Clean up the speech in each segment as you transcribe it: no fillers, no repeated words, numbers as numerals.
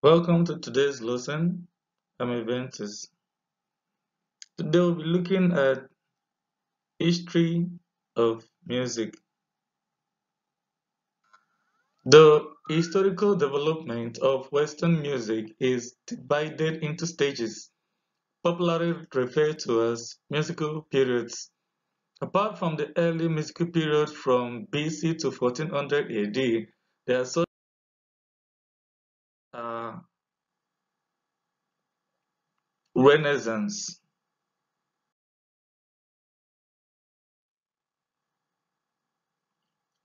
Welcome to today's lesson. I'm Aventis. Today we'll be looking at history of music. The historical development of Western music is divided into stages, popularly referred to as musical periods. Apart from the early musical period from BC to 1400 AD, there are such uh, Renaissance,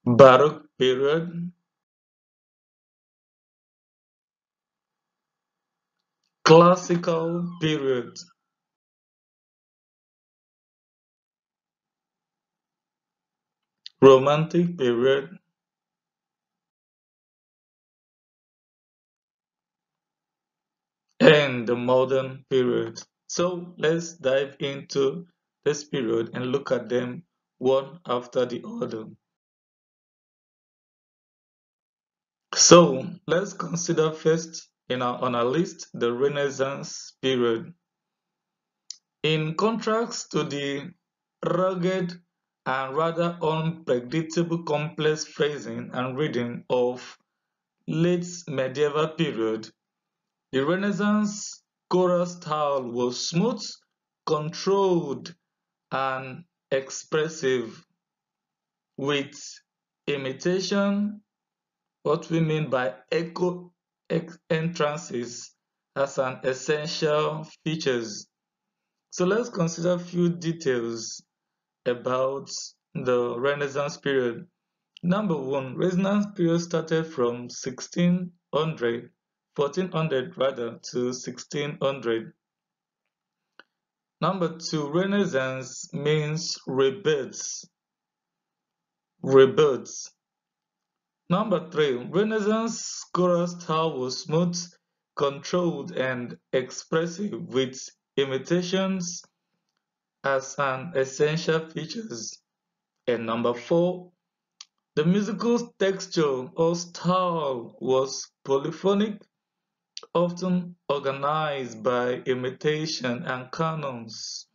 Baroque period, Classical period, Romantic period, and the modern period. So let's dive into this period and look at them one after the other. So let's consider first on our list the Renaissance period. In contrast to the rugged and rather unpredictable complex phrasing and reading of late medieval period, the Renaissance choral style was smooth, controlled, and expressive, with imitation, what we mean by echo entrances, as an essential features. So let's consider a few details about the Renaissance period. Number one, Renaissance period started from 1600, 1400 rather, to 1600. Number two, Renaissance means rebirth. Rebirth. Number three, Renaissance choral style was smooth, controlled, and expressive, with imitations as an essential features. And number four, the musical texture or style was polyphonic, often organized by imitation and canons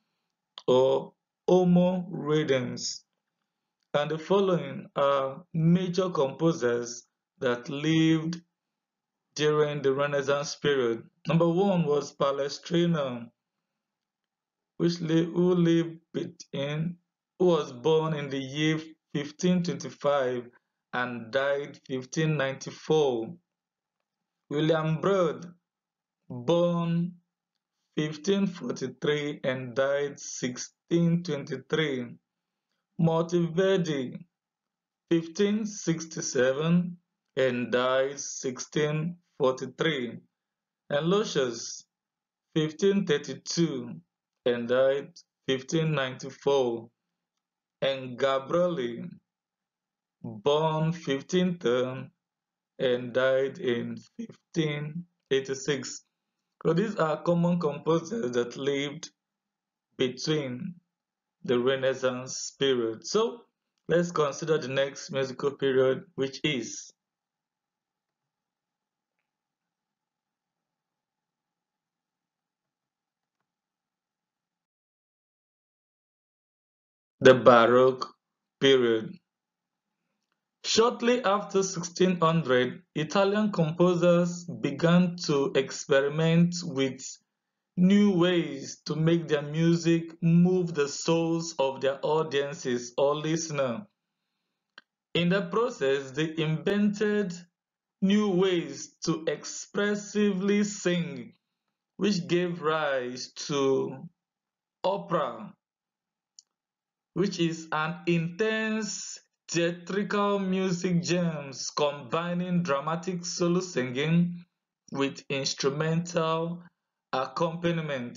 or homo rhythms. And the following are major composers that lived during the Renaissance period. Number one was Palestrina, who was born in the year 1525 and died 1594. William Byrd, born 1543 and died 1623. Monteverdi, 1567 and died 1643. And Lucius, 1532 and died 1594. And Gabrieli, born 1510 and died in 1586. So these are common composers that lived between the Renaissance period. So let's consider the next musical period, which is the Baroque period. Shortly after 1600, Italian composers began to experiment with new ways to make their music move the souls of their audiences or listeners. In the process, they invented new ways to expressively sing, which gave rise to opera, which is an intense theatrical music gems combining dramatic solo singing with instrumental accompaniment,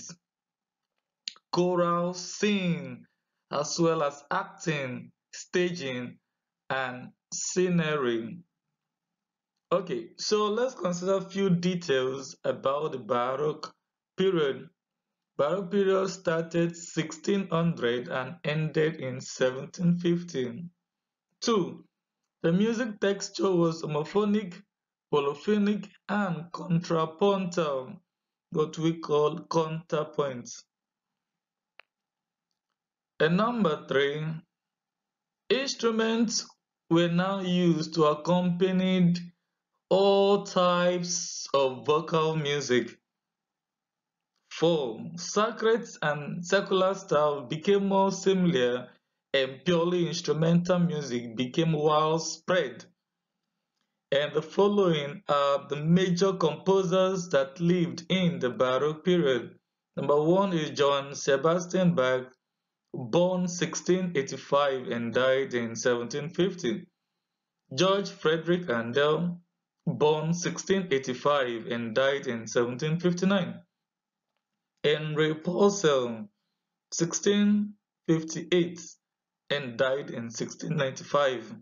choral singing, as well as acting, staging, and scenery. Okay, so let's consider a few details about the Baroque period. Baroque period started 1600 and ended in 1750. 2. The music texture was homophonic, polyphonic, and contrapuntal, what we call counterpoint. And number 3, instruments were now used to accompany all types of vocal music. 4, sacred and secular style became more similar and purely instrumental music became widespread. And the following are the major composers that lived in the Baroque period. Number 1 is Johann Sebastian Bach, born 1685 and died in 1750. George Frederick Handel, born 1685 and died in 1759. Henry Purcell, 1658 and died in 1695.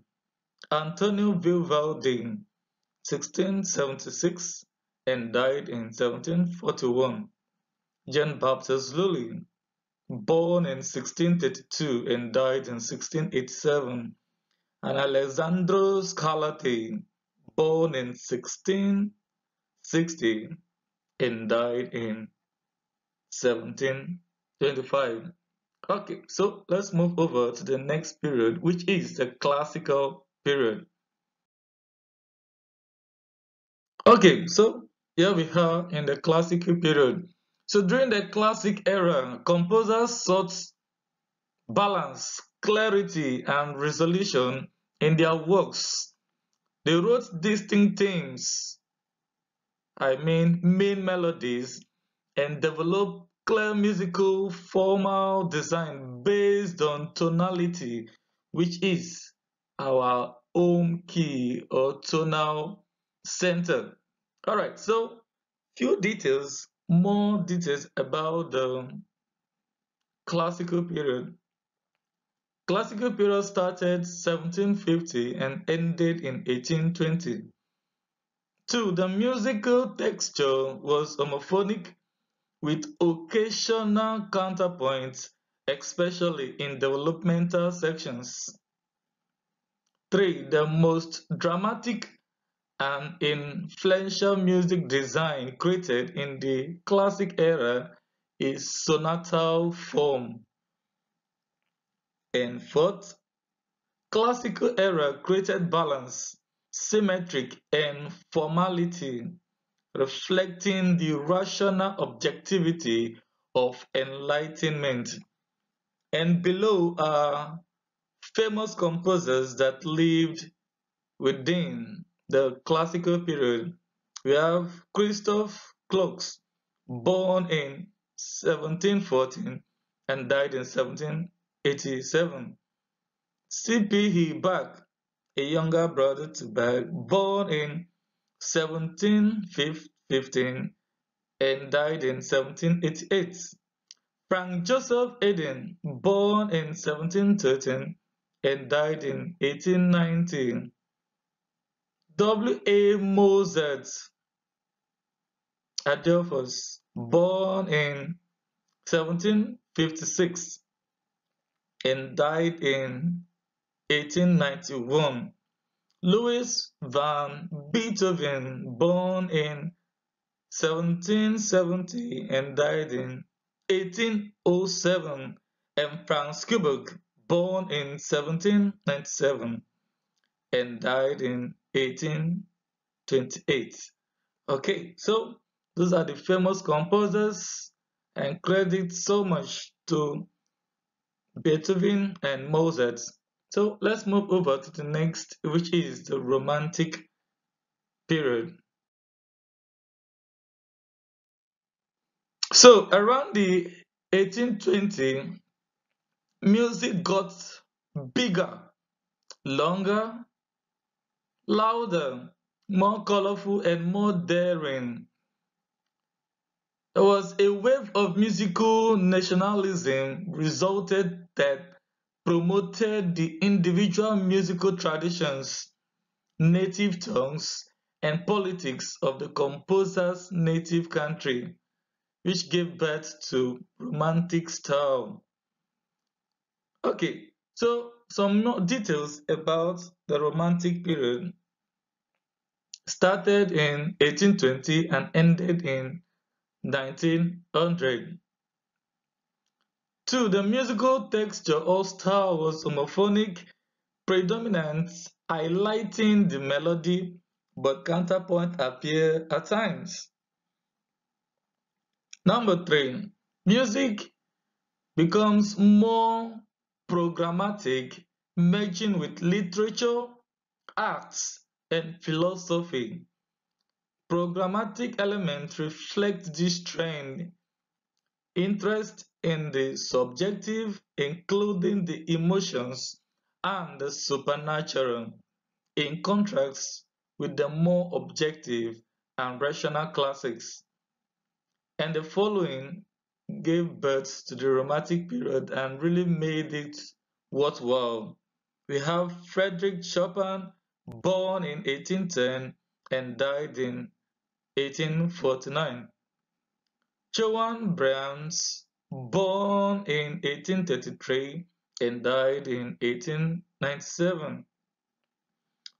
Antonio Vivaldi, 1676 and died in 1741. Jean-Baptiste Lully, born in 1632 and died in 1687. And Alessandro Scarlatti, born in 1660 and died in 1725. Okay, so let's move over to the next period, which is the classical period. Okay, so here we are in the classical period. So during the classic era, composers sought balance, clarity, and resolution in their works. They wrote distinct themes, main melodies, and developed clear musical formal design based on tonality, which is our home key or tonal center. All right, so more details about the classical period. Classical period started 1750 and ended in 1820. 2. The musical texture was homophonic with occasional counterpoints, especially in developmental sections. 3. The most dramatic and influential music design created in the classic era is sonatal form. And 4th, classical era created balance, symmetric, and formality, reflecting the rational objectivity of enlightenment. And below are famous composers that lived within the classical period. We have Christoph Gluck, born in 1714 and died in 1787. C.P.E. Bach, a younger brother to Bach, born in 1715 and died in 1788. Frank Joseph Haydn, born in 1713 and died in 1819. W.A. Mozart Adolphus, born in 1756 and died in 1891. Louis van Beethoven, born in 1770 and died in 1807, and Franz Schubert, born in 1797 and died in 1828. Okay, so those are the famous composers, and credit so much to Beethoven and Mozart. So let's move over to the next, which is the Romantic period. So around the 1820, music got bigger, longer, louder, more colorful, and more daring. There was a wave of musical nationalism resulted that promoted the individual musical traditions, native tongues, and politics of the composer's native country, which gave birth to Romantic style. Okay, so some more details about the Romantic period. started in 1820 and ended in 1900. 2. The musical texture or style was homophonic, predominant, highlighting the melody, but counterpoint appear at times. Number 3. Music becomes more programmatic, merging with literature, arts, and philosophy. Programmatic elements reflect this trend, interest in the subjective, including the emotions and the supernatural, in contrast with the more objective and rational classics. And the following gave birth to the Romantic period and really made it worthwhile. We have Frederick Chopin, born in 1810 and died in 1849. Johann Brahms, born in 1833 and died in 1897.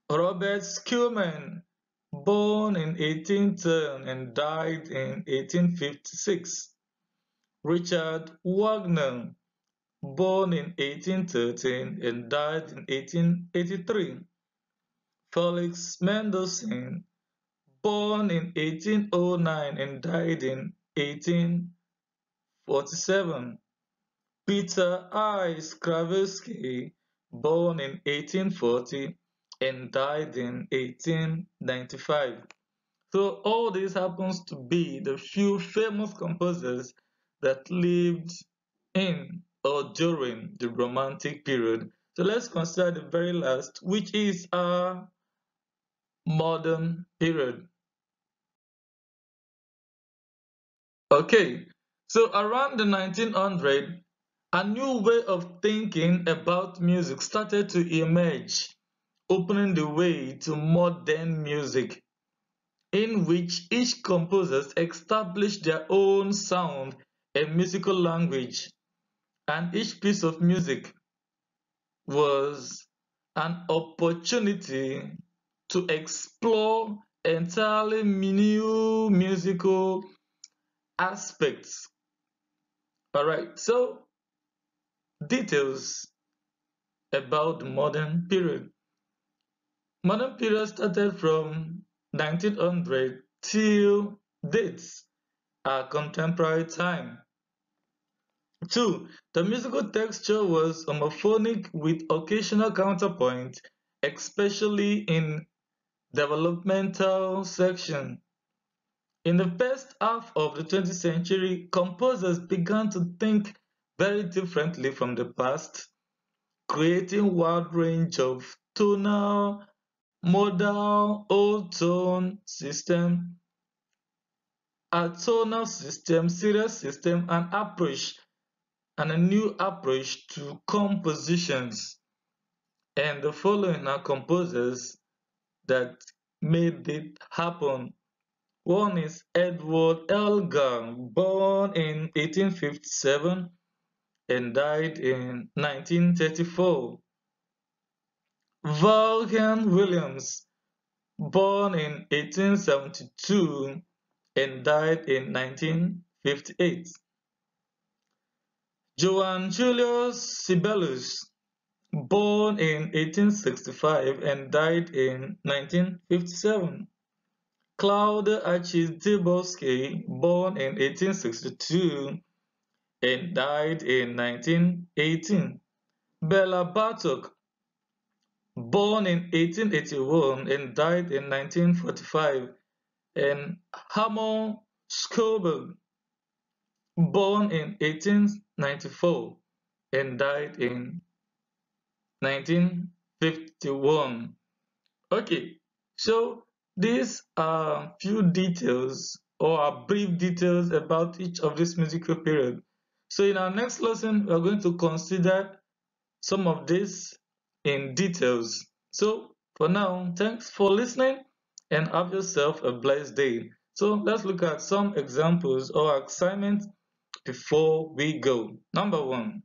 Robert Schumann, born in 1810 and died in 1856. Richard Wagner, born in 1813 and died in 1883. Felix Mendelssohn, born in 1809 and died in 1847. Peter I. Stravinsky, born in 1840 and died in 1895. So all this happens to be the few famous composers that lived in or during the Romantic period. So let's consider the very last, which is our modern period. Okay, so around the 1900, a new way of thinking about music started to emerge, opening the way to modern music, in which each composer established their own sound and musical language, and each piece of music was an opportunity to explore entirely new musical aspects. Alright, so details about the modern period. Modern period started from 1900 till dates our contemporary time. 2. The musical texture was homophonic with occasional counterpoint, especially in developmental section. In the first half of the 20th century, composers began to think very differently from the past, creating wide range of tonal, modal, old tone system, atonal system, serial system, and a new approach to compositions. And the following are composers that made it happen. One is Edward Elgar, born in 1857 and died in 1934. Vaughan Williams, born in 1872 and died in 1958. Johann Julius Sibelius, born in 1865 and died in 1957. Claude Archidebowski, born in 1862 and died in 1918. Bela Bartok, born in 1881 and died in 1945. And Hermann Schobel, born in 1894 and died in 1951. Okay, so these are few details or are brief details about each of these musical periods. So in our next lesson, we are going to consider some of this in details. So for now, thanks for listening and have yourself a blessed day. So let's look at some examples or assignments before we go. Number 1.